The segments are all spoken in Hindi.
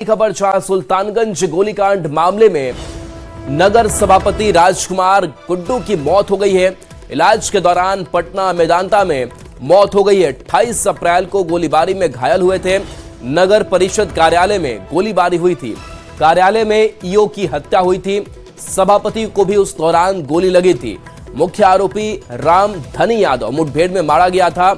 खबर जहां सुल्तानगंज गोलीकांड मामले में नगर सभापति राजकुमार गुड्डू की मौत हो गई है। इलाज के दौरान पटना मेदांता में मौत हो गई है। 28 अप्रैल को गोलीबारी में घायल हुए थे। नगर परिषद कार्यालय में गोलीबारी हुई थी। कार्यालय में ईओ की हत्या हुई थी। सभापति को भी उस दौरान गोली लगी थी। मुख्य आरोपी रामधनी यादव मुठभेड़ में मारा गया था।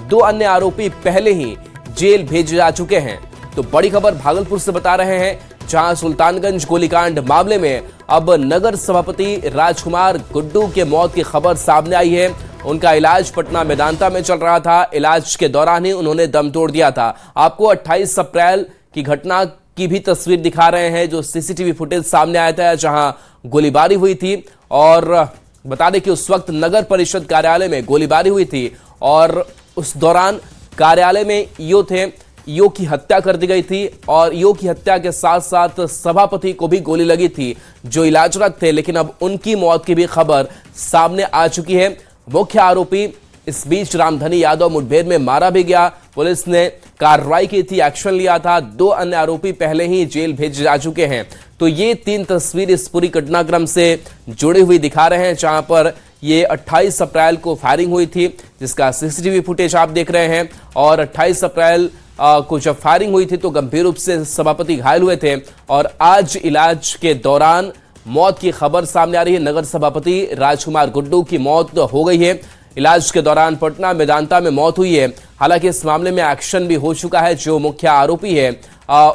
2 अन्य आरोपी पहले ही जेल भेजे जा चुके हैं। तो बड़ी खबर भागलपुर से बता रहे हैं, जहां सुल्तानगंज गोलीकांड मामले में अब नगर सभापति राजकुमार गुड्डू के मौत की खबर सामने आई है। उनका इलाज पटना मेदांता में चल रहा था। इलाज के दौरान ही उन्होंने दम तोड़ दिया था। आपको 28 अप्रैल की घटना की भी तस्वीर दिखा रहे हैं, जो सीसीटीवी फुटेज सामने आया था, जहां गोलीबारी हुई थी। और बता दें कि उस वक्त नगर परिषद कार्यालय में गोलीबारी हुई थी और उस दौरान कार्यालय में ईओ थे। ईओ की हत्या कर दी गई थी और ईओ की हत्या के साथ साथ सभापति को भी गोली लगी थी, जो इलाजरत थे। लेकिन अब उनकी मौत की भी खबर सामने आ चुकी है। मुख्य आरोपी इस बीच रामधनी यादव मुठभेड़ में मारा भी गया। पुलिस ने कार्रवाई की थी, एक्शन लिया था। 2 अन्य आरोपी पहले ही जेल भेजे जा चुके हैं। तो ये 3 तस्वीर इस पूरी घटनाक्रम से जुड़ी हुई दिखा रहे हैं, जहां पर ये 28 अप्रैल को फायरिंग हुई थी, जिसका सीसीटीवी फुटेज आप देख रहे हैं। और 28 अप्रैल को जब फायरिंग हुई थी तो गंभीर रूप से सभापति घायल हुए थे और आज इलाज के दौरान मौत की खबर सामने आ रही है। नगर सभापति राजकुमार गुड्डू की मौत हो गई है। इलाज के दौरान पटना मेदांता में मौत हुई है। हालांकि इस मामले में एक्शन भी हो चुका है। जो मुख्य आरोपी है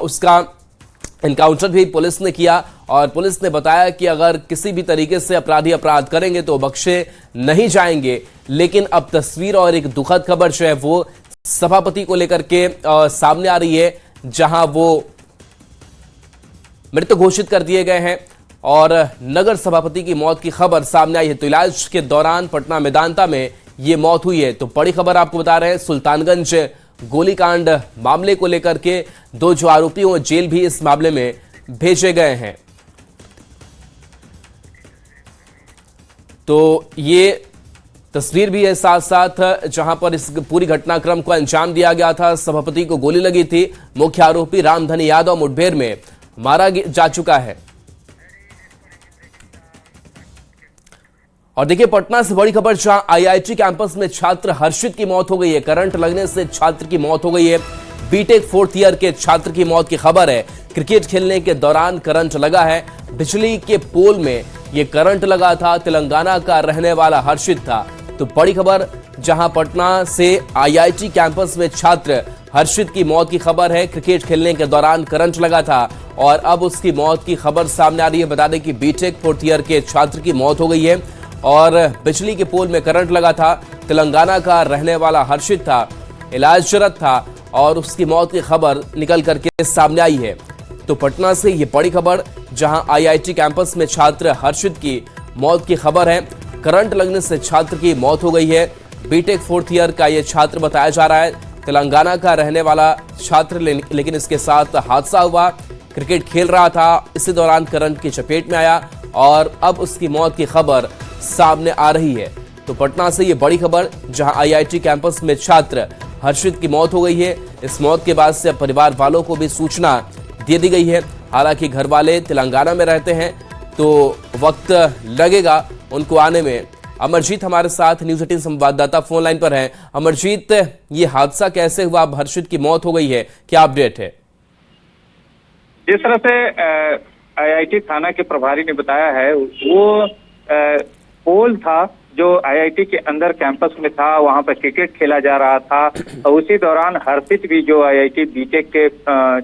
उसका एनकाउंटर भी पुलिस ने किया और पुलिस ने बताया कि अगर किसी भी तरीके से अपराधी अपराध करेंगे तो बख्शे नहीं जाएंगे। लेकिन अब तस्वीर और एक दुखद खबर जो है वो सभापति को लेकर के सामने आ रही है, जहां वो मृत घोषित कर दिए गए हैं और नगर सभापति की मौत की खबर सामने आई है। तो इलाज के दौरान पटना मेदांता में ये मौत हुई है। तो बड़ी खबर आपको बता रहे हैं, सुल्तानगंज गोलीकांड मामले को लेकर के 2 जो आरोपी हैं जेल भी इस मामले में भेजे गए हैं। तो ये तस्वीर भी है साथ साथ, जहां पर इस पूरी घटनाक्रम को अंजाम दिया गया था। सभापति को गोली लगी थी। मुख्य आरोपी रामधनी यादव मुठभेड़ में मारा जा चुका है। और देखिए, पटना से बड़ी खबर, जहां आईआईटी कैंपस में छात्र हर्षित की मौत हो गई है। करंट लगने से छात्र की मौत हो गई है। बीटेक 4th ईयर के छात्र की मौत की खबर है। क्रिकेट खेलने के दौरान करंट लगा है। बिजली के पोल में यह करंट लगा था। तेलंगाना का रहने वाला हर्षित था। तो बड़ी खबर, जहां पटना से आईआईटी कैंपस में छात्र हर्षित की मौत की खबर है। क्रिकेट खेलने के दौरान करंट लगा था और अब उसकी मौत की खबर सामने आ रही है। बता दें कि बीटेक 4th ईयर के छात्र की मौत हो गई है और बिजली के पोल में करंट लगा था। तेलंगाना का रहने वाला हर्षित था, इलाजरत था और उसकी मौत की खबर निकल करके सामने आई है। तो पटना से ये बड़ी खबर, जहां आईआईटी कैंपस में छात्र हर्षित की मौत की खबर है। करंट लगने से छात्र की मौत हो गई है। बीटेक 4th ईयर का ये छात्र बताया जा रहा है। तेलंगाना का रहने वाला छात्र, लेकिन इसके साथ हादसा हुआ। क्रिकेट खेल रहा था, इसी दौरान करंट की चपेट में आया और अब उसकी मौत की खबर सामने आ रही है। तो पटना से ये बड़ी खबर, जहां आईआईटी कैंपस में छात्र हर्षित की मौत हो गई है। इस मौत के बाद से परिवार वालों को भी सूचना दे दी गई है। हालांकि घर वाले तेलंगाना में रहते हैं तो वक्त लगेगा उनको आने में। अमरजीत हमारे साथ न्यूज़ 18 संवाददाता फोन लाइन पर हैं। अमरजीत, ये हादसा कैसे हुआ? अब हर्षित की मौत हो गई है, क्या अपडेट है? जिस तरह से आईआईटी थाना के प्रभारी ने बताया है, वो पोल था जो आईआईटी के अंदर कैंपस में था। वहां पर क्रिकेट खेला जा रहा था और उसी दौरान हर्षित भी, जो आईआईटी बीटेक के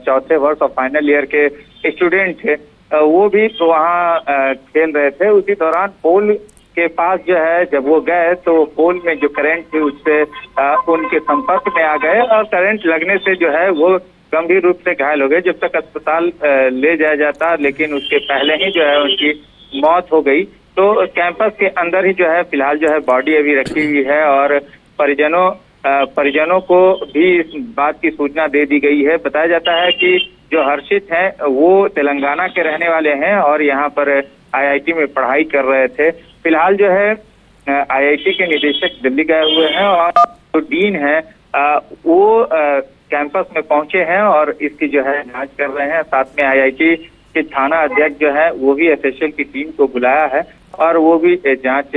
4थे वर्ष और फाइनल ईयर के स्टूडेंट थे, वो भी तो वहां खेल रहे थे। उसी दौरान पोल के पास जो है जब वो गए तो पोल में जो करंट थी उससे उनके संपर्क में आ गए और करंट लगने से जो है वो गंभीर रूप से घायल हो गए। जब तक अस्पताल ले जाया जाता, लेकिन उसके पहले ही जो है उनकी मौत हो गई। तो कैंपस के अंदर ही जो है फिलहाल जो है बॉडी अभी रखी हुई है और परिजनों को भी इस बात की सूचना दे दी गई है। बताया जाता है कि जो हर्षित हैं वो तेलंगाना के रहने वाले हैं और यहाँ पर आईआईटी में पढ़ाई कर रहे थे। फिलहाल जो है आईआईटी के निदेशक दिल्ली गए हुए हैं और जो डीन है वो कैंपस में पहुंचे हैं और इसकी जो है जांच कर रहे हैं। साथ में आईआईटी के थाना अध्यक्ष जो है वो भी एफएसएल की टीम को बुलाया है और वो भी जांच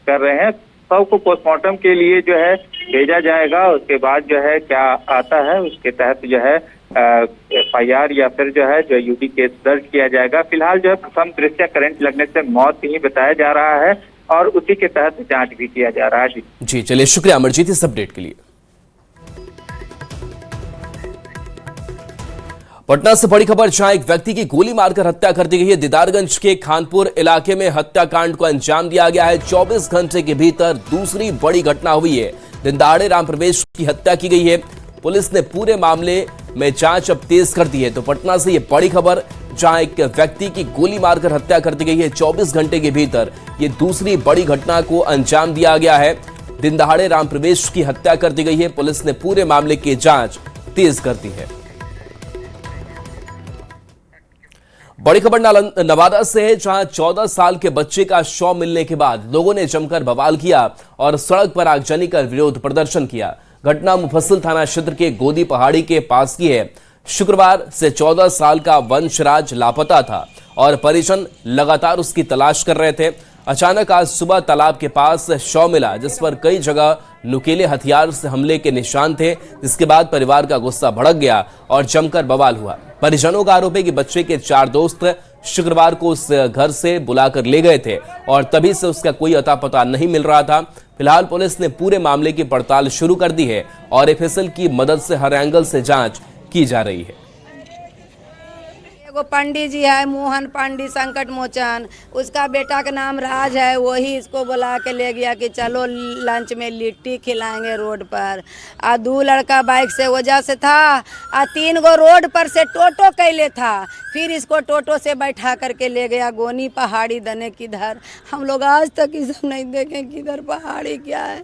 कर रहे हैं। सबको पोस्टमार्टम के लिए जो है भेजा जाएगा। उसके बाद जो है क्या आता है उसके तहत जो है एफआईआर या फिर जो है जो यूडी केस दर्ज किया जाएगा। फिलहाल जो है प्रथम दृष्टया करंट लगने से मौत ही बताया जा रहा है और उसी के तहत जांच भी किया जा रहा है। जी चलिए, शुक्रिया अमरजीत इस अपडेट के लिए। पटना से बड़ी खबर, जहां एक व्यक्ति की गोली मारकर हत्या कर दी गई है। दीदारगंज के खानपुर इलाके में हत्याकांड को अंजाम दिया गया है। 24 घंटे के भीतर दूसरी बड़ी घटना हुई है। दिन दहाड़े राम प्रवेश की हत्या की गई है। पुलिस ने पूरे मामले में जांच अब तेज कर दी है। तो पटना से ये बड़ी खबर, जहां एक व्यक्ति की गोली मारकर हत्या कर दी गई है। 24 घंटे के भीतर ये दूसरी बड़ी घटना को अंजाम दिया गया है। दिन दहाड़े राम प्रवेश की हत्या कर दी गई है। पुलिस ने पूरे मामले की जांच तेज कर दी है। बड़ी खबर नवादा से है, जहां 14 साल के बच्चे का शव मिलने के बाद लोगों ने जमकर बवाल किया और सड़क पर आगजनी कर विरोध प्रदर्शन किया। घटना मुफस्सिल थाना क्षेत्र के गोदी पहाड़ी के पास की है। शुक्रवार से 14 साल का वंशराज लापता था और परिजन लगातार उसकी तलाश कर रहे थे। अचानक आज सुबह तालाब के पास शव मिला, जिस पर कई जगह नुकीले हथियार से हमले के निशान थे, जिसके बाद परिवार का गुस्सा भड़क गया और जमकर बवाल हुआ। परिजनों का आरोप है कि बच्चे के 4 दोस्त शुक्रवार को उस घर से बुलाकर ले गए थे और तभी से उसका कोई अता पता नहीं मिल रहा था। फिलहाल पुलिस ने पूरे मामले की पड़ताल शुरू कर दी है और एफएसएल की मदद से हर एंगल से जांच की जा रही है। एगो पंडित जी है, मोहन पंडित संकट मोचन, उसका बेटा का नाम राज है। वही इसको बुला के ले गया कि चलो लंच में लिट्टी खिलाएंगे रोड पर। 2 लड़का बाइक से वजह से था, 3 गो रोड पर से टोटो कैले था। फिर इसको टोटो से बैठा करके ले गया गोनी पहाड़ी दने किधर। हम लोग आज तक ये सब नहीं देखे किधर पहाड़ी क्या है।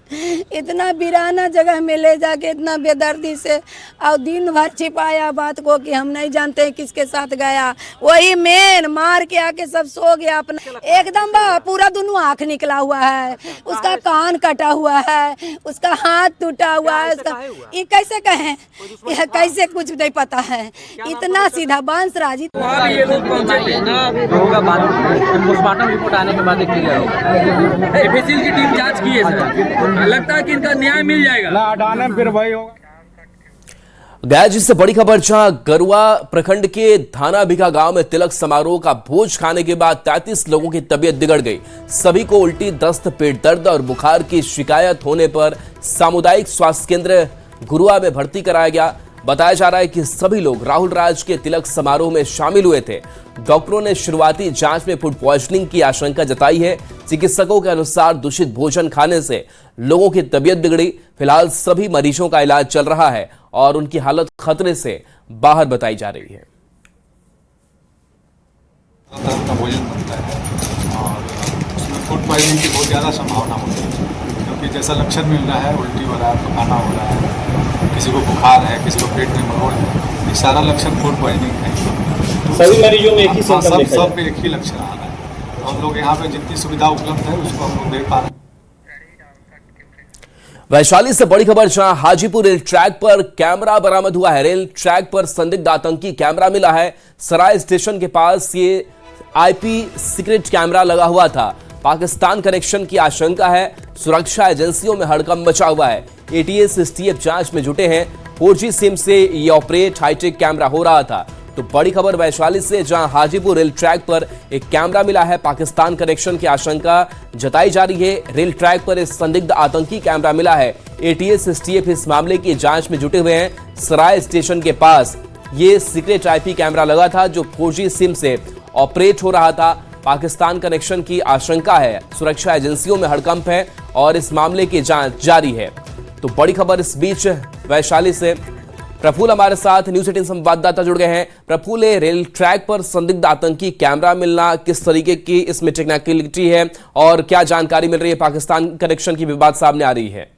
इतना बिराना जगह में ले जाके इतना बेदर्दी से और दिन भर छिपाया बात को कि हम नहीं जानते किसके साथ गया। वही मेन मार के आके सब सो गया अपना। एकदम पूरा दोनों आँख निकला हुआ है, उसका कान कटा हुआ है, उसका हाथ टूटा हुआ है। उसका ये कैसे कहें, कैसे कुछ नहीं पता है। इतना सीधा वंशराज। वहाँ भी ये लोग पहुँचे थे ना, होगा बाद में पोस्टमार्टम रिपोर्ट आने के बाद क्लियर होगा। एफएसएल की टीम जांच की है सर, लगता है कि इनका न्याय मिल जाएगा ना, हटाने फिर वही होगा। गया जिससे बड़ी खबर, जहां गरुआ प्रखंड के थाना भिका गांव में तिलक समारोह का भोज खाने के बाद 33 लोगों की तबीयत बिगड़ गई। सभी को उल्टी, दस्त, पेट दर्द और बुखार की शिकायत होने पर सामुदायिक स्वास्थ्य केंद्र गुरुआ में भर्ती कराया गया। बताया जा रहा है कि सभी लोग राहुल राज के तिलक समारोह में शामिल हुए थे। डॉक्टरों ने शुरुआती जांच में फूड पॉइजनिंग की आशंका जताई है। चिकित्सकों के अनुसार दूषित भोजन खाने से लोगों की तबीयत बिगड़ी। फिलहाल सभी मरीजों का इलाज चल रहा है और उनकी हालत खतरे से बाहर बताई जा रही है। का भोजन बनता है और उसमें फूड पॉइजनिंग की बहुत ज़्यादा संभावना होती है, क्योंकि जैसा लक्षण मिल रहा है, उल्टी हो रहा है, पकाना हो रहा है, किसी को बुखार है, किसी को पेट में मरोड़ है, ये सारा लक्षण फूड पॉइजनिंग है। सभी मरीजों में एक ही सिम्टम देखा सब पे एक ही लक्षण आ रहा है। तो हम लोग यहाँ पे जितनी सुविधा उपलब्ध है उसको हम लोग देख पा रहे हैं। वैशाली से बड़ी खबर, जहां हाजीपुर रेल ट्रैक पर कैमरा बरामद हुआ है। रेल ट्रैक पर संदिग्ध आतंकी कैमरा मिला है। सराय स्टेशन के पास ये आईपी सीक्रेट कैमरा लगा हुआ था। पाकिस्तान कनेक्शन की आशंका है। सुरक्षा एजेंसियों में हड़कंप मचा हुआ है। एटीएस एसटीएफ जांच में जुटे हैं। 4G सिम से ये ऑपरेट हाईटेक कैमरा हो रहा था। तो बड़ी खबर वैशाली से, जहां हाजीपुर रेल ट्रैक पर एक कैमरा मिला है। पाकिस्तान कनेक्शन की आशंका जताई जा रही है। रेल ट्रैक पर इस संदिग्ध आतंकी कैमरा मिला है। एटीएस एसटीएफ इस मामले की जांच में जुटे हुए हैं। सराय स्टेशन के पास ये सीक्रेट आईपी कैमरा लगा था, जो 4G सिम से ऑपरेट हो रहा था। पाकिस्तान कनेक्शन की आशंका है। सुरक्षा एजेंसियों में हड़कंप है और इस मामले की जांच जारी है। तो बड़ी खबर इस बीच वैशाली से प्रफुल्ल हमारे साथ न्यूज 18 संवाददाता जुड़ गए हैं। प्रफुल्ल, रेल ट्रैक पर संदिग्ध आतंकी कैमरा मिलना, किस तरीके की इसमें टेक्निकलिटी है और क्या जानकारी मिल रही है? पाकिस्तान कनेक्शन की भी बात सामने आ रही है।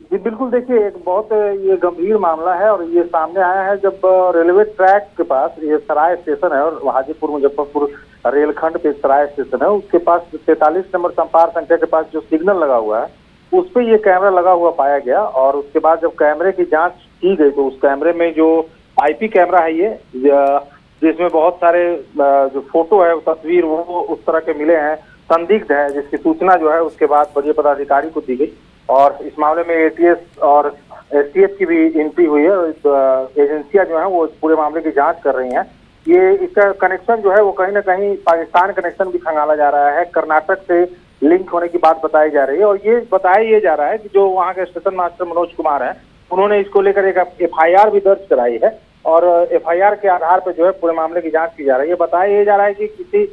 जी बिल्कुल, देखिए एक बहुत ये गंभीर मामला है और ये सामने आया है जब रेलवे ट्रैक के पास ये सराय स्टेशन है और हाजीपुर मुजफ्फरपुर रेलखंड पे सराय स्टेशन है, उसके पास 43 नंबर संपार संख्या के पास जो सिग्नल लगा हुआ है उस पे ये कैमरा लगा हुआ पाया गया। और उसके बाद जब कैमरे की जांच की गई तो उस कैमरे में जो आईपी कैमरा है ये जिसमें बहुत सारे जो फोटो है तस्वीर वो उस तरह के मिले हैं, संदिग्ध है, जिसकी सूचना जो है उसके बाद वरीय पदाधिकारी को दी गई और इस मामले में एटीएस और एसटीएफ की भी एंट्री हुई है। एजेंसियां जो है वो पूरे मामले की जांच कर रही हैं। ये इसका कनेक्शन जो है वो कहीं ना कहीं पाकिस्तान कनेक्शन भी खंगाला जा रहा है, कर्नाटक से लिंक होने की बात बताई जा रही है और ये बताया ये जा रहा है कि जो वहाँ के स्टेशन मास्टर मनोज कुमार है उन्होंने इसको लेकर एक एफआईआर भी दर्ज कराई है और एफआईआर के आधार पर जो है पूरे मामले की जांच की जा रही है। बताया ये जा रहा है कि किसी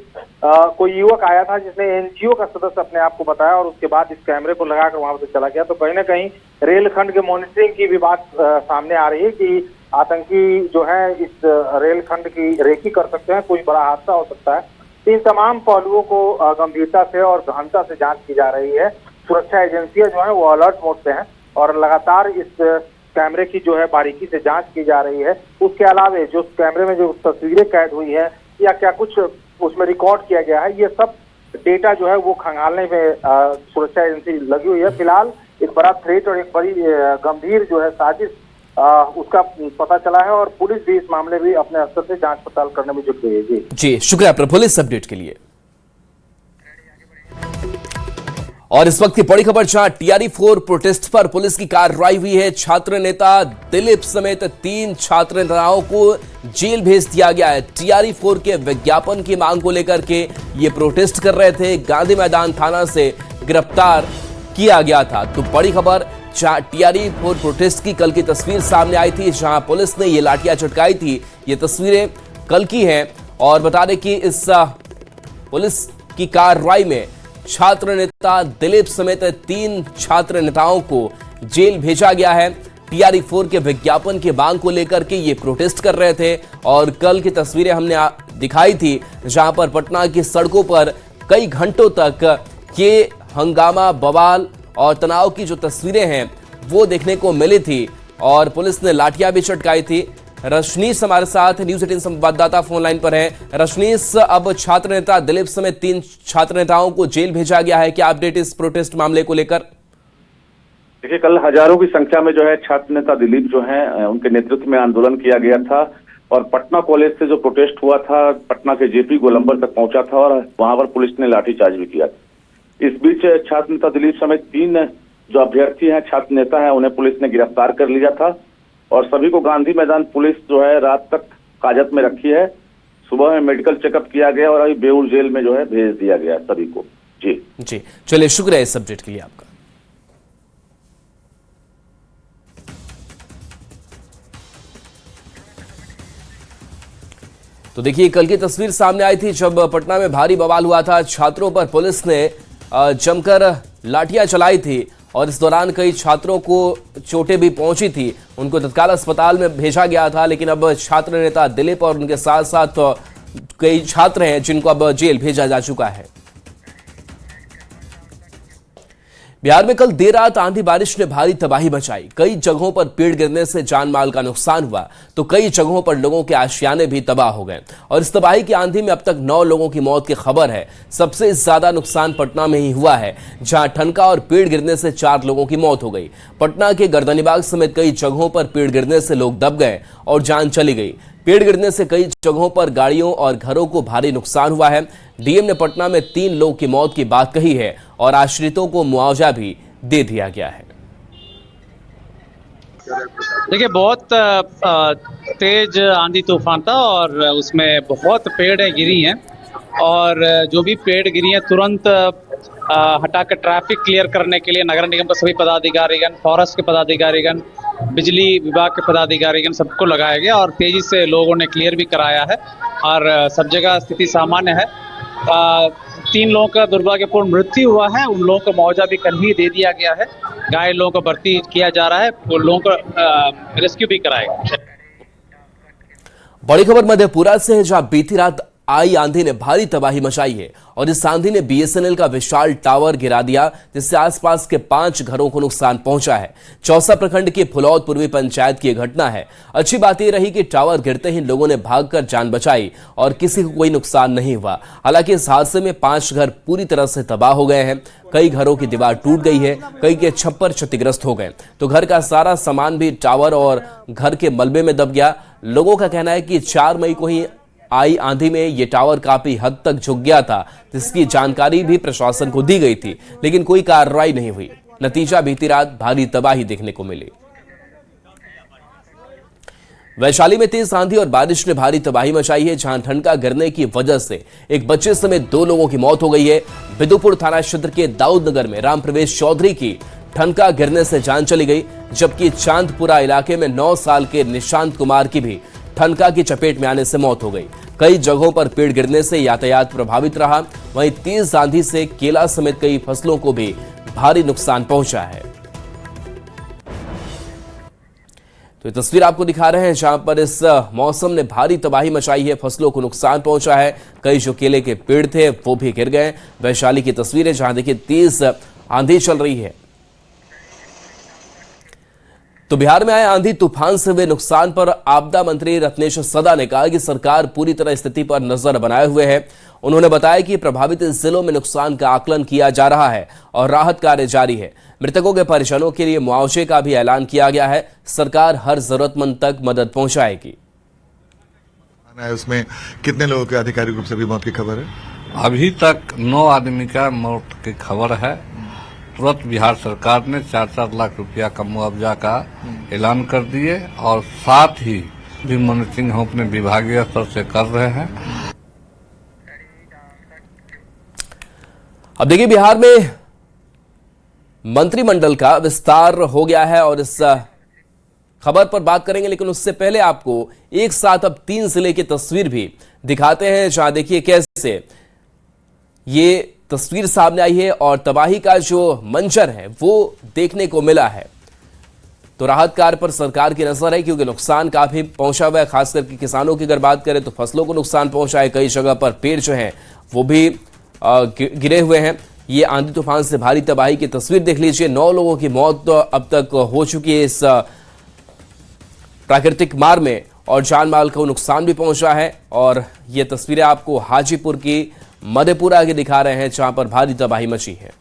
कोई युवक आया था जिसने एनजीओ का सदस्य अपने आप को बताया और उसके बाद इस कैमरे को लगाकर वहां से चला गया। तो कहीं ना कहीं रेलखंड के मॉनिटरिंग की भी बात सामने आ रही है कि आतंकी जो है इस रेलखंड की रेकी कर सकते हैं, कोई बड़ा हादसा हो सकता है। इन तमाम पहलुओं को गंभीरता से और गहनता से जांच की जा रही है। सुरक्षा एजेंसियां जो है वो अलर्ट मोड पे हैं और लगातार इस कैमरे की जो है बारीकी से जांच की जा रही है। उसके अलावा जो कैमरे में जो तस्वीरें कैद हुई है या क्या कुछ उसमें रिकॉर्ड किया गया है, ये सब डेटा जो है वो खंगालने में सुरक्षा एजेंसी लगी हुई है। फिलहाल एक बड़ा थ्रेट और एक बड़ी गंभीर जो है साजिश उसका पता चला है और पुलिस भी इस मामले में अपने स्तर से जांच पड़ताल करने में जुट गई है। जी शुक्रिया प्रफुल्ल इस अपडेट के लिए। और इस वक्त की बड़ी खबर, जहां TRE-4 प्रोटेस्ट पर पुलिस की कार्रवाई हुई है। छात्र नेता दिलीप समेत 3 छात्र नेताओं को जेल भेज दिया गया है। TRE-4 के विज्ञापन की मांग को लेकर के ये प्रोटेस्ट कर रहे थे, गांधी मैदान थाना से गिरफ्तार किया गया था। तो बड़ी खबर, जहां TRE-4 प्रोटेस्ट की कल की तस्वीर सामने आई थी, जहां पुलिस ने ये लाठियां चटकाई थी। ये तस्वीरें कल की हैं और बता दें कि इस पुलिस की कार्रवाई में छात्र नेता दिलीप समेत 3 छात्र नेताओं को जेल भेजा गया है। TRE-4 के विज्ञापन की मांग को लेकर के ये प्रोटेस्ट कर रहे थे और कल की तस्वीरें हमने दिखाई थी, जहां पर पटना की सड़कों पर कई घंटों तक ये हंगामा, बवाल और तनाव की जो तस्वीरें हैं वो देखने को मिली थी और पुलिस ने लाठियां भी चटकाई थी। रशनीश हमारे साथ न्यूज़ 18 संवाददाता फोन लाइन पर है। रशनीश, अब छात्र नेता दिलीप समेत 3 छात्र नेताओं को जेल भेजा गया है, क्या अपडेट इस प्रोटेस्ट मामले को लेकर? देखिए, कल हजारों की संख्या में जो है छात्र नेता दिलीप जो है उनके नेतृत्व में आंदोलन किया गया था और पटना कॉलेज से जो प्रोटेस्ट हुआ था पटना के जेपी गोलंबर तक पहुंचा था और वहां पर पुलिस ने लाठीचार्ज भी किया था। इस बीच छात्र नेता दिलीप समेत 3 जो अभ्यर्थी हैं, छात्र नेता हैं, उन्हें पुलिस ने गिरफ्तार कर लिया था और सभी को गांधी मैदान पुलिस जो है रात तक हाजत में रखी है। सुबह में मेडिकल चेकअप किया गया और अभी बेऊर जेल में जो है भेज दिया गया सभी को। जी चलिए, शुक्रिया इस अपडेट के लिए आपका। तो देखिए, कल की तस्वीर सामने आई थी जब पटना में भारी बवाल हुआ था। छात्रों पर पुलिस ने जमकर लाठियां चलाई थी और इस दौरान कई छात्रों को चोटें भी पहुंची थी। उनको तत्काल अस्पताल में भेजा गया था, लेकिन अब छात्र नेता दिलीप और उनके साथ साथ कई छात्र हैं जिनको अब जेल भेजा जा चुका है। बिहार में कल देर रात आंधी बारिश ने भारी तबाही मचाई। कई जगहों पर पेड़ गिरने से जान माल का नुकसान हुआ तो कई जगहों पर लोगों के आशियाने भी तबाह हो गए और इस तबाही की आंधी में अब तक 9 लोगों की मौत की खबर है। सबसे ज्यादा नुकसान पटना में ही हुआ है, जहां ठनका और पेड़ गिरने से 4 लोगों की मौत हो गई। पटना के गर्दनीबाग समेत कई जगहों पर पेड़ गिरने से लोग दब गए और जान चली गई। पेड़ गिरने से कई जगहों पर गाड़ियों और घरों को भारी नुकसान हुआ है। डीएम ने पटना में 3 लोगों की मौत की बात कही है और आश्रितों को मुआवजा भी दे दिया गया है। देखिए, बहुत तेज आंधी तूफान था और उसमें बहुत पेड़ गिरी हैं और जो भी पेड़ गिरी हैं तुरंत हटाकर ट्रैफिक क्लियर करने के लिए नगर निगम के सभी पदाधिकारीगण, फॉरेस्ट के पदाधिकारीगण, बिजली विभाग के पदाधिकारीगण सबको लगाया गया और तेजी से लोगों ने क्लियर भी कराया है और सब जगह स्थिति सामान्य है। 3 लोगों का दुर्भाग्यपूर्ण मृत्यु हुआ है, उन लोगों को मुआवजा भी कल ही दे दिया गया है। घायल लोगों को भर्ती किया जा रहा है, उन लोगों को रेस्क्यू भी कराएगा। बड़ी खबर मधेपुरा से है, जहां बीती रात आई आंधी ने भारी तबाही मचाई है और इस आंधी ने बीएसएनएल का विशाल टावर गिरा दिया, जिससे आसपास के 5 घरों को नुकसान पहुंचा है। चौसा प्रखंड की फुलौद पूर्वी पंचायत की यह घटना है। अच्छी बात यह रही कि टावर गिरते ही लोगों ने भागकर जान बचाई और किसी को कोई नुकसान नहीं हुआ। हालांकि इस हादसे में 5 घर पूरी तरह से तबाह हो गए हैं। कई घरों की दीवार टूट गई है, कई के छप्पर क्षतिग्रस्त हो गए, तो घर का सारा सामान भी टावर और घर के मलबे में दब गया। लोगों का कहना है कि 4 मई को ही आई आंधी में ये टावर काफी हद तक झुक गया था, जिसकी जानकारी भी प्रशासन को दी गई थी, लेकिन कोई कार्रवाई नहीं हुई। नतीजा बीती रात भारी तबाही देखने को मिली। वैशाली में तेज आंधी और बारिश ने भारी तबाही मचाई है, जहां ठनका गिरने की वजह से एक बच्चे समेत 2 लोगों की मौत हो गई है। बिदुपुर थाना क्षेत्र के दाऊदनगर में राम प्रवेश चौधरी की ठनका गिरने से जान चली गई, जबकि चांदपुरा इलाके में 9 साल के निशांत कुमार की भी ठनका की चपेट में आने से मौत हो गई। कई जगहों पर पेड़ गिरने से यातायात प्रभावित रहा। वहीं तेज आंधी से केला समेत कई फसलों को भी भारी नुकसान पहुंचा है। तो ये तस्वीर आपको दिखा रहे हैं, जहां पर इस मौसम ने भारी तबाही मचाई है, फसलों को नुकसान पहुंचा है। कई जो केले के पेड़ थे वो भी गिर गए। वैशाली की तस्वीर है, जहां देखिए तेज आंधी चल रही है। तो बिहार में आए आंधी तूफान से हुए नुकसान पर आपदा मंत्री रत्नेश सदा ने कहा कि सरकार पूरी तरह स्थिति पर नजर बनाए हुए है। उन्होंने बताया कि प्रभावित जिलों में नुकसान का आकलन किया जा रहा है और राहत कार्य जारी है। मृतकों के परिजनों के लिए मुआवजे का भी ऐलान किया गया है। सरकार हर जरूरतमंद तक मदद पहुंचाएगी। उसमें कितने लोगों के आधिकारिक रूप से भी मौत की खबर है? अभी तक 9 आदमी का मौत की खबर है। तुरंत बिहार सरकार ने 4-4 लाख रुपया का मुआवजा का ऐलान कर दिए और साथ ही भी मॉनिटरिंग हम अपने विभागीय स्तर से कर रहे हैं। अब देखिए, बिहार में मंत्रिमंडल का विस्तार हो गया है और इस खबर पर बात करेंगे, लेकिन उससे पहले आपको एक साथ अब 3 जिले की तस्वीर भी दिखाते हैं, जहां देखिए कैसे ये तस्वीर सामने आई है और तबाही का जो मंजर है वो देखने को मिला है। तो राहत कार्य पर सरकार की नजर है, क्योंकि नुकसान काफी पहुंचा हुआ है। खास करके किसानों की अगर बात करें तो फसलों को नुकसान पहुंचा है। कई जगह पर पेड़ जो हैं वो भी गिरे हुए हैं। ये आंधी तूफान से भारी तबाही की तस्वीर देख लीजिए। 9 लोगों की मौत तो अब तक हो चुकी है इस प्राकृतिक मार में और जान माल को नुकसान भी पहुंचा है। और ये तस्वीरें आपको हाजीपुर की मधेपुरा के दिखा रहे हैं, जहां पर भारी तबाही मची है।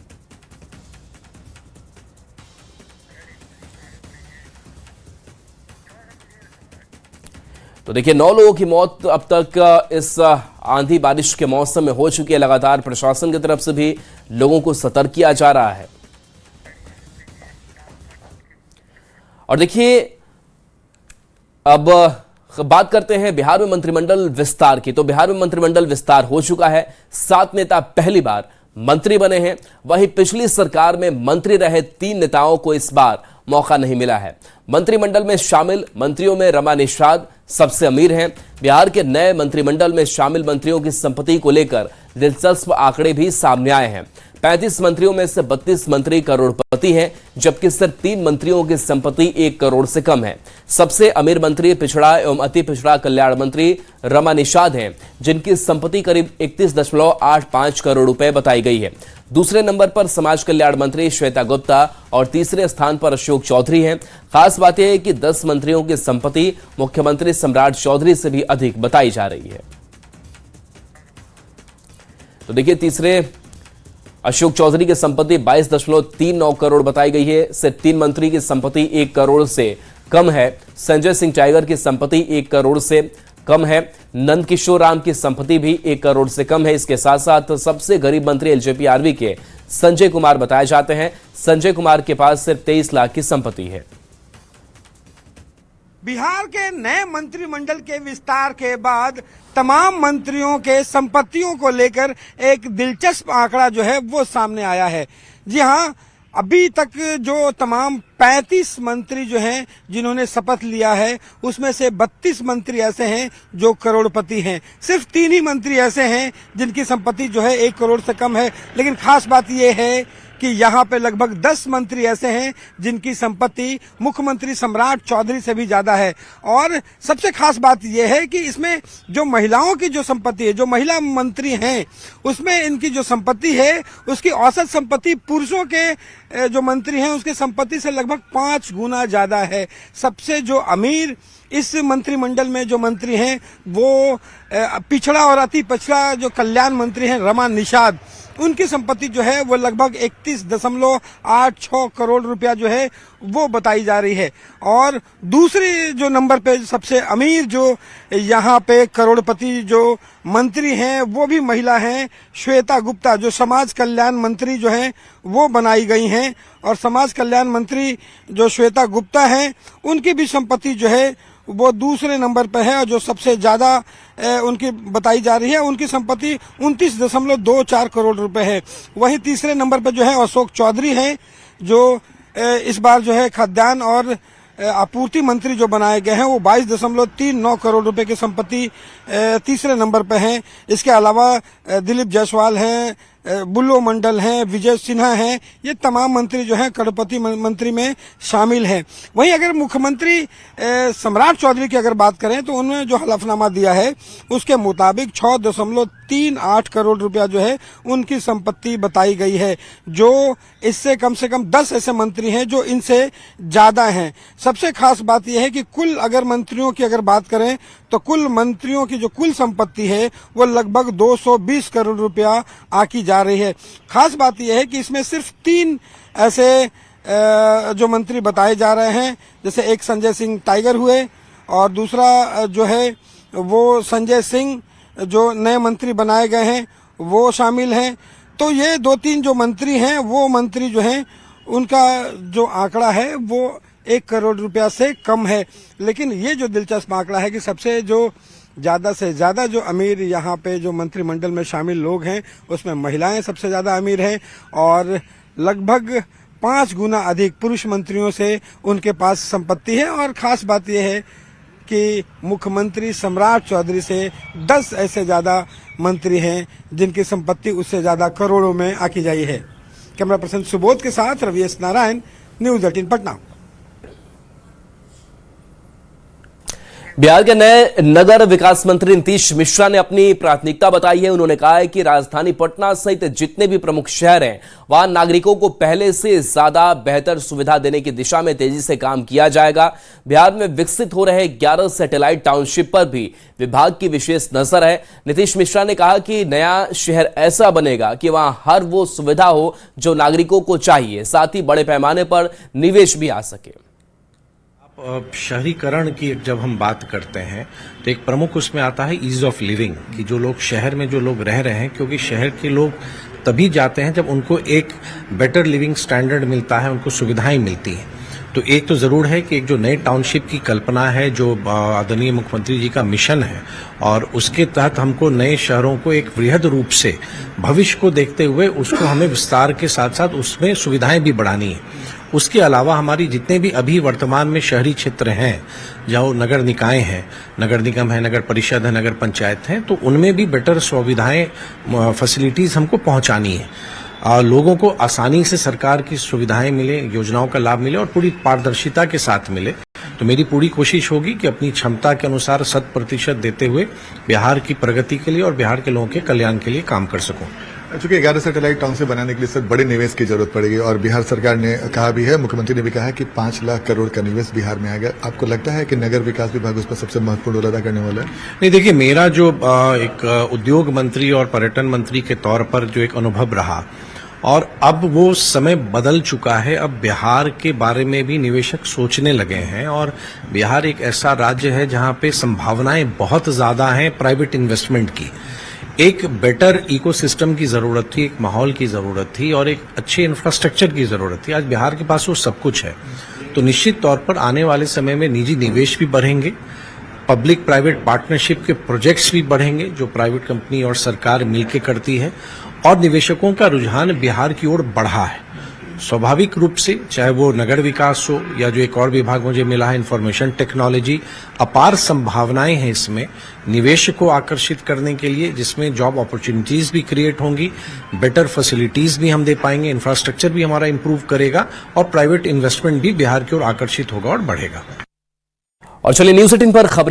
तो देखिए, 9 लोगों की मौत अब तक इस आंधी बारिश के मौसम में हो चुकी है। लगातार प्रशासन की तरफ से भी लोगों को सतर्क किया जा रहा है। और देखिए, अब बात करते हैं बिहार में मंत्रिमंडल विस्तार की। तो बिहार में मंत्रिमंडल विस्तार हो चुका है। 7 नेता पहली बार मंत्री बने हैं। वहीं पिछली सरकार में मंत्री रहे 3 नेताओं को इस बार मौका नहीं मिला है। मंत्रिमंडल में शामिल मंत्रियों में रमा निषाद सबसे अमीर हैं। बिहार के नए मंत्रिमंडल में शामिल मंत्रियों की संपत्ति को लेकर दिलचस्प आंकड़े भी सामने आए हैं। 35 मंत्रियों में से 32 मंत्री करोड़पति हैं, जबकि सिर्फ 3 मंत्रियों की संपत्ति 1 करोड़ से कम है। सबसे अमीर मंत्री पिछड़ा एवं अति पिछड़ा कल्याण मंत्री रमा निषाद हैं, जिनकी संपत्ति करीब 31.85 करोड़ रुपए बताई गई है। दूसरे नंबर पर समाज कल्याण मंत्री श्वेता गुप्ता और तीसरे स्थान पर अशोक चौधरी हैं। खास बात यह है कि 10 मंत्रियों की संपत्ति मुख्यमंत्री सम्राट चौधरी से भी अधिक बताई जा रही है। तो देखिए, तीसरे अशोक चौधरी की संपत्ति 22.39 करोड़ बताई गई है। सिर्फ 3 मंत्री की संपत्ति 1 करोड़ से कम है। संजय सिंह टाइगर की संपत्ति 1 करोड़ से कम है। नंद किशोर राम की संपत्ति भी 1 करोड़ से कम है। इसके साथ साथ सबसे गरीब मंत्री एलजेपी आरवी के संजय कुमार बताए जाते हैं। संजय कुमार के पास सिर्फ 23 लाख की संपत्ति है। बिहार के नए मंत्रिमंडल के विस्तार के बाद तमाम मंत्रियों के संपत्तियों को लेकर एक दिलचस्प आंकड़ा जो है वो सामने आया है। जी हां, अभी तक जो तमाम 35 मंत्री जो हैं जिन्होंने शपथ लिया है, उसमें से 32 मंत्री ऐसे हैं जो करोड़पति हैं। सिर्फ 3 ही मंत्री ऐसे हैं जिनकी संपत्ति जो है 1 करोड़ से कम है। लेकिन खास बात यह है कि यहाँ पे लगभग 10 मंत्री ऐसे हैं जिनकी संपत्ति मुख्यमंत्री सम्राट चौधरी से भी ज्यादा है। और सबसे खास बात यह है कि इसमें जो महिलाओं की जो संपत्ति है, जो महिला मंत्री हैं, उसमें इनकी जो संपत्ति है उसकी औसत संपत्ति पुरुषों के जो मंत्री हैं उसके संपत्ति से लगभग 5 गुना ज्यादा है। सबसे जो अमीर इस मंत्रिमंडल में जो मंत्री हैं वो पिछड़ा और अति पिछड़ा जो कल्याण मंत्री हैं रमा निषाद, उनकी संपत्ति जो है वो लगभग 31.86 करोड़ रुपया जो है वो बताई जा रही है। और दूसरे जो नंबर पे सबसे अमीर जो यहाँ पे करोड़पति जो मंत्री हैं वो भी महिला हैं, श्वेता गुप्ता, जो समाज कल्याण मंत्री जो हैं वो बनाई गई हैं। और समाज कल्याण मंत्री जो श्वेता गुप्ता हैं उनकी भी संपत्ति जो है वो दूसरे नंबर पर है और जो सबसे ज्यादा उनकी बताई जा रही है, उनकी संपत्ति 29.24 करोड़ रुपए है। वहीं तीसरे नंबर पर जो है अशोक चौधरी हैं, जो इस बार जो है खाद्यान्न और आपूर्ति मंत्री जो बनाए गए हैं वो 22.39 करोड़ रुपए की संपत्ति तीसरे नंबर पर हैं। इसके अलावा दिलीप जायसवाल हैं, बुल्लो मंडल हैं, विजय सिन्हा हैं, ये तमाम मंत्री जो हैं करोड़पति मंत्री में शामिल हैं। वहीं अगर मुख्यमंत्री सम्राट चौधरी की अगर बात करें तो उन्होंने जो हलफनामा दिया है उसके मुताबिक 6.38 करोड़ रुपया जो है उनकी संपत्ति बताई गई है। जो इससे कम से कम 10 ऐसे मंत्री हैं जो इनसे ज्यादा हैं। सबसे खास बात यह है कि कुल अगर मंत्रियों की अगर बात करें तो कुल मंत्रियों की जो कुल संपत्ति है वो लगभग 220 करोड़ रुपया आकी जा रही है। खास बात यह है कि इसमें सिर्फ 3 ऐसे जो मंत्री बताए जा रहे हैं, जैसे एक संजय सिंह टाइगर हुए और दूसरा जो है वो संजय सिंह जो नए मंत्री बनाए गए हैं वो शामिल हैं। तो ये 2-3 जो मंत्री हैं वो मंत्री जो हैं उनका जो आंकड़ा है वो 1 करोड़ रुपया से कम है। लेकिन ये जो दिलचस्प आंकड़ा है कि सबसे जो ज्यादा से ज्यादा जो अमीर यहाँ पे जो मंत्रिमंडल में शामिल लोग हैं उसमें महिलाएं सबसे ज्यादा अमीर हैं और लगभग 5 गुना अधिक पुरुष मंत्रियों से उनके पास संपत्ति है। और खास बात यह है कि मुख्यमंत्री सम्राट चौधरी से 10 ऐसे ज्यादा मंत्री हैं जिनकी संपत्ति उससे ज्यादा करोड़ों में आकी जाई है। कैमरा पर्सन सुबोध के साथ रवि एस नारायण, न्यूज 18 पटना। बिहार के नए नगर विकास मंत्री नीतीश मिश्रा ने अपनी प्राथमिकता बताई है। उन्होंने कहा है कि राजधानी पटना सहित जितने भी प्रमुख शहर हैं वहां नागरिकों को पहले से ज्यादा बेहतर सुविधा देने की दिशा में तेजी से काम किया जाएगा। बिहार में विकसित हो रहे 11 सैटेलाइट टाउनशिप पर भी विभाग की विशेष नजर है। नीतीश मिश्रा ने कहा कि नया शहर ऐसा बनेगा कि वहां हर वो सुविधा हो जो नागरिकों को चाहिए, साथ ही बड़े पैमाने पर निवेश भी आ सके। शहरीकरण की जब हम बात करते हैं तो एक प्रमुख उसमें आता है ईज ऑफ लिविंग, कि जो लोग शहर में जो लोग रह रहे हैं, क्योंकि शहर के लोग तभी जाते हैं जब उनको एक बेटर लिविंग स्टैंडर्ड मिलता है, उनको सुविधाएं मिलती हैं। तो एक तो जरूर है कि एक जो नए टाउनशिप की कल्पना है, जो आदरणीय मुख्यमंत्री जी का मिशन है, और उसके तहत हमको नए शहरों को एक वृहद रूप से भविष्य को देखते हुए उसको हमें विस्तार के साथ साथ उसमें सुविधाएं भी बढ़ानी है। उसके अलावा हमारी जितने भी अभी वर्तमान में शहरी क्षेत्र हैं, जहाँ नगर निकाय हैं, नगर निगम है, नगर परिषद है, नगर पंचायत है, तो उनमें भी बेटर सुविधाएं, फैसिलिटीज हमको पहुंचानी है। लोगों को आसानी से सरकार की सुविधाएं मिले, योजनाओं का लाभ मिले और पूरी पारदर्शिता के साथ मिले। तो मेरी पूरी कोशिश होगी कि अपनी क्षमता के अनुसार 100% देते हुए बिहार की प्रगति के लिए और बिहार के लोगों के कल्याण के लिए काम कर सकूं। चूंकि 11 सैटेलाइट टाउन से बनाने के लिए सर बड़े निवेश की जरूरत पड़ेगी और बिहार सरकार ने कहा भी है, मुख्यमंत्री ने भी कहा है कि 5 लाख करोड़ का निवेश बिहार में आएगा। आपको लगता है कि नगर विकास विभाग उस पर सबसे महत्वपूर्ण रोल अदा करने वाला है? नहीं, देखिए, मेरा जो एक उद्योग मंत्री और पर्यटन मंत्री के तौर पर जो एक अनुभव रहा, और अब वो समय बदल चुका है। अब बिहार के बारे में भी निवेशक सोचने लगे हैं और बिहार एक ऐसा राज्य है जहां पे संभावनाएं बहुत ज्यादा हैं प्राइवेट इन्वेस्टमेंट की। एक बेटर इकोसिस्टम की जरूरत थी, एक माहौल की जरूरत थी और एक अच्छे इंफ्रास्ट्रक्चर की जरूरत थी। आज बिहार के पास वो सब कुछ है। तो निश्चित तौर पर आने वाले समय में निजी निवेश भी बढ़ेंगे, पब्लिक प्राइवेट पार्टनरशिप के प्रोजेक्ट्स भी बढ़ेंगे जो प्राइवेट कंपनी और सरकार मिलकर करती है, और निवेशकों का रुझान बिहार की ओर बढ़ा है। स्वाभाविक रूप से, चाहे वो नगर विकास हो या जो एक और विभाग मुझे मिला है इंफॉर्मेशन टेक्नोलॉजी, अपार संभावनाएं हैं इसमें निवेश को आकर्षित करने के लिए, जिसमें जॉब अपॉर्चुनिटीज भी क्रिएट होंगी, बेटर फैसिलिटीज भी हम दे पाएंगे, इंफ्रास्ट्रक्चर भी हमारा इंप्रूव करेगा और प्राइवेट इन्वेस्टमेंट भी बिहार की ओर आकर्षित होगा और बढ़ेगा। और चलिए न्यूज़ 18 पर खबरें